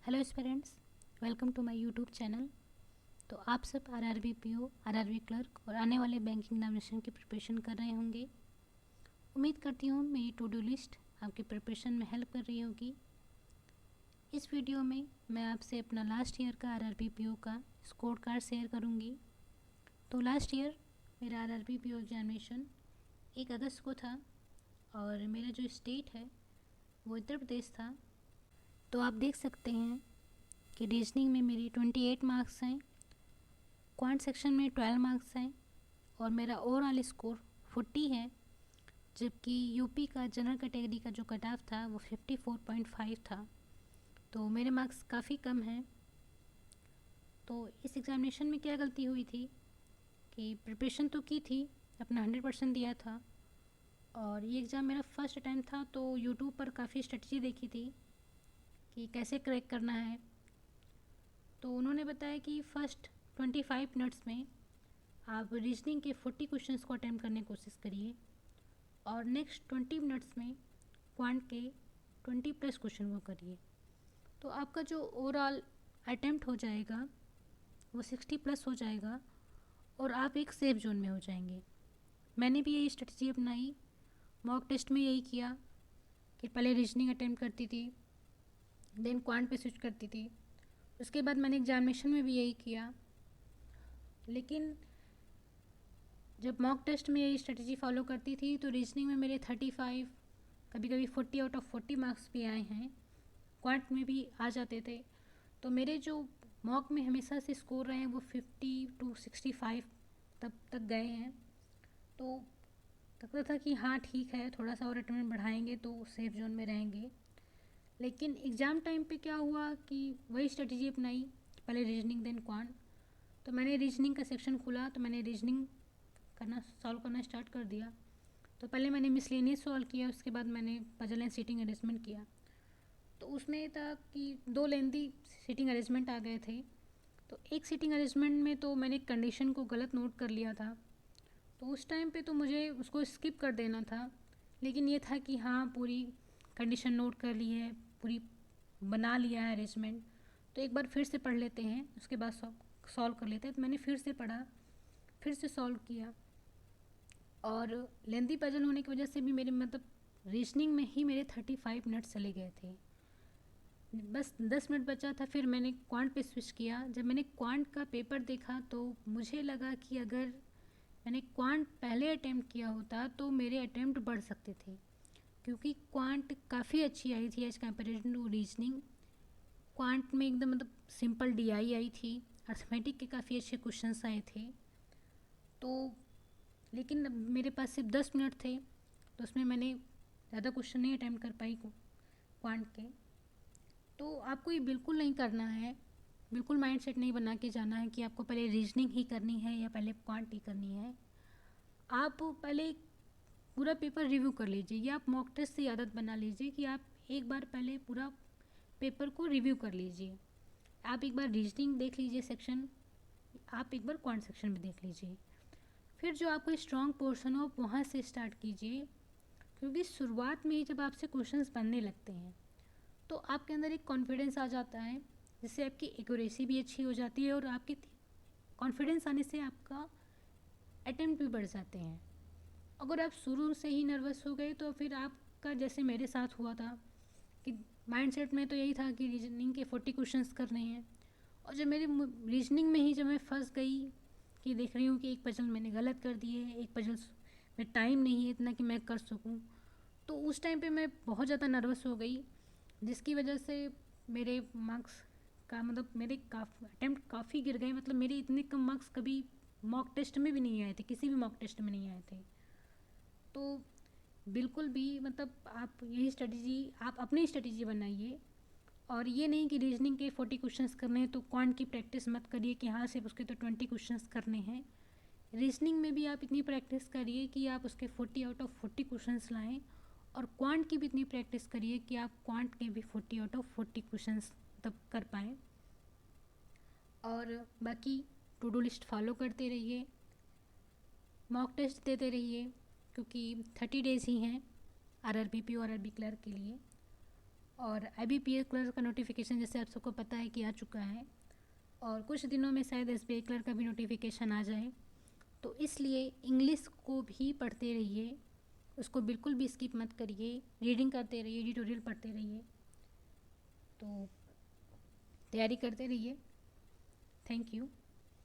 Hello aspirants, welcome to my YouTube channel. तो आप सब आरआरबी पीओ, आरआरबी क्लर्क और आने वाले बैंकिंग एग्जामिनेशन की प्रिपरेशन कर रहे होंगे। उम्मीद करती हूँ मेरी टू डू लिस्ट आपकी प्रिपरेशन में हेल्प कर रही होगी। इस वीडियो में मैं आपसे अपना लास्ट ईयर का आरआरबी पीओ का स्कोर कार्ड शेयर करूँगी। तो लास्ट ईयर मेरा आरआरबी पीओ एग्जामिनेशन 1 अगस्त को था और मेरा जो स्टेट है वो उत्तर प्रदेश था। तो आप देख सकते हैं कि रीजनिंग में मेरी 28 मार्क्स हैं, क्वांट सेक्शन में 12 मार्क्स हैं और मेरा ओवरऑल स्कोर 40 है, जबकि यूपी का जनरल कैटेगरी का जो कट ऑफ था वो 54.5 था। तो मेरे मार्क्स काफ़ी कम हैं। तो इस एग्ज़ामिनेशन में क्या गलती हुई थी कि प्रिपरेशन तो की थी, अपना 100% दिया था और ये एग्ज़ाम मेरा फर्स्ट अटैम्प्ट था। तो यूट्यूब पर काफ़ी स्ट्रेटजी देखी थी कि कैसे क्रैक करना है। तो उन्होंने बताया कि फ़र्स्ट 25 मिनट्स में आप रीजनिंग के 40 क्वेश्चंस को अटैम्प्ट करने की कोशिश करिए और नेक्स्ट 20 मिनट्स में क्वांट के 20 प्लस क्वेश्चन को करिए। तो आपका जो ओवरऑल अटैम्प्ट हो जाएगा वो 60 प्लस हो जाएगा और आप एक सेफ जोन में हो जाएंगे। मैंने भी यही स्ट्रेटजी अपनाई, मॉक टेस्ट में यही किया कि पहले रीजनिंग अटैम्प्ट करती थी, देन क्वांट पे स्विच करती थी। उसके बाद मैंने एग्जामिनेशन में भी यही किया। लेकिन जब मॉक टेस्ट में यही स्ट्रेटजी फॉलो करती थी तो रीजनिंग में मेरे 35, कभी कभी 40 आउट ऑफ 40 मार्क्स भी आए हैं, क्वांट में भी आ जाते थे। तो मेरे जो मॉक में हमेशा से स्कोर रहे हैं वो 50 to 65 तक गए हैं। तो लगता था कि हाँ ठीक है, थोड़ा सा और अटेम्प्ट बढ़ाएंगे तो सेफ जोन में रहेंगे। लेकिन एग्ज़ाम टाइम पे क्या हुआ कि वही स्ट्रेटजी अपनाई, पहले रीजनिंग देन क्वांट। तो मैंने रीजनिंग का सेक्शन खुला तो मैंने रीजनिंग सॉल्व करना स्टार्ट कर दिया। तो पहले मैंने मिसलेनियस सॉल्व किया, उसके बाद मैंने पजल एंड सीटिंग अरेंजमेंट किया। तो उसमें था कि 2 लेंदी सीटिंग अरेंजमेंट आ गए थे। तो एक सीटिंग अरेंजमेंट में तो मैंने कंडीशन को गलत नोट कर लिया था, तो उस टाइम पे तो मुझे उसको स्किप कर देना था। लेकिन ये था कि हाँ पूरी कंडीशन नोट कर ली है, पूरी बना लिया है अरेंजमेंट, तो एक बार फिर से पढ़ लेते हैं, उसके बाद सॉल्व कर लेते हैं। तो मैंने फिर से पढ़ा, फिर से सॉल्व किया और लेंदी पजल होने की वजह से भी मेरे रीजनिंग में ही मेरे 35 मिनट चले गए थे। बस 10 मिनट बचा था, फिर मैंने क्वांट पे स्विच किया। जब मैंने क्वांट का पेपर देखा तो मुझे लगा कि अगर मैंने क्वांट पहले अटैम्प्ट किया होता तो मेरे अटैम्प्ट बढ़ सकते थे, क्योंकि क्वांट काफ़ी अच्छी आई थी as comparative to reasoning. Quant में एकदम सिंपल डीआई आई थी, अर्थमेटिक के काफ़ी अच्छे क्वेश्चंस आए थे। तो लेकिन मेरे पास सिर्फ 10 मिनट थे तो उसमें मैंने ज़्यादा क्वेश्चन नहीं अटैम्प्ट कर पाई क्वांट के। तो आपको ये बिल्कुल नहीं करना है, बिल्कुल माइंड सेट नहीं बना के जाना है कि आपको पहले रीजनिंग ही करनी है या पहले क्वांट ही करनी है। आप पहले पूरा पेपर रिव्यू कर लीजिए, या आप मॉक टेस्ट से आदत बना लीजिए कि आप एक बार पहले पूरा पेपर को रिव्यू कर लीजिए। आप एक बार रीजनिंग देख लीजिए सेक्शन, आप एक बार क्वांट सेक्शन भी देख लीजिए, फिर जो आपका स्ट्रॉन्ग पोर्शन हो आप वहाँ से स्टार्ट कीजिए। क्योंकि शुरुआत में ही जब आपसे क्वेश्चंस बनने लगते हैं तो आपके अंदर एक कॉन्फिडेंस आ जाता है, जिससे आपकी एक्यूरेसी भी अच्छी हो जाती है और आपकी कॉन्फिडेंस आने से आपका अटेम्प्ट भी बढ़ जाते हैं। अगर आप शुरू से ही नर्वस हो गए तो फिर आपका, जैसे मेरे साथ हुआ था कि माइंडसेट में तो यही था कि रीजनिंग के 40 क्वेश्चंस करने हैं, और जब मेरे रीजनिंग में ही जब मैं फंस गई कि देख रही हूँ कि एक पजल मैंने गलत कर दी है, एक पजल में टाइम नहीं है इतना कि मैं कर सकूँ, तो उस टाइम पे मैं बहुत ज़्यादा नर्वस हो गई, जिसकी वजह से मेरे मार्क्स का मेरे अटैम्प्ट काफ़ी गिर गए। मेरे इतने कम मार्क्स कभी मॉक टेस्ट में भी नहीं आए थे, किसी भी मॉक टेस्ट में नहीं आए थे। तो बिल्कुल भी आप यही स्ट्रेटजी, आप अपनी स्ट्रेटजी बनाइए, और ये नहीं कि रीजनिंग के 40 क्वेश्चंस करने हैं तो क्वांट की प्रैक्टिस मत करिए कि हाँ सिर्फ उसके तो 20 क्वेश्चंस करने हैं। रीजनिंग में भी आप इतनी प्रैक्टिस करिए कि आप उसके 40 आउट ऑफ 40 क्वेश्चंस लाएं, और क्वांट की भी इतनी प्रैक्टिस करिए कि आप क्वांट के भी 40 आउट ऑफ 40 क्वेश्चंस कर पाएँ। और बाकी टू डू लिस्ट फॉलो करते रहिए, मॉक टेस्ट देते रहिए, क्योंकि 30 डेज़ ही हैं आरआरबी पीओ आरआरबी क्लर्क के लिए। और IBPS क्लर्क का नोटिफिकेशन जैसे आप सबको पता है कि आ चुका है, और कुछ दिनों में शायद SBI क्लर्क का भी नोटिफिकेशन आ जाए। तो इसलिए इंग्लिश को भी पढ़ते रहिए, उसको बिल्कुल भी स्किप मत करिए, रीडिंग करते रहिए, एडिटोरियल पढ़ते रहिए, तो तैयारी करते रहिए। Thank you.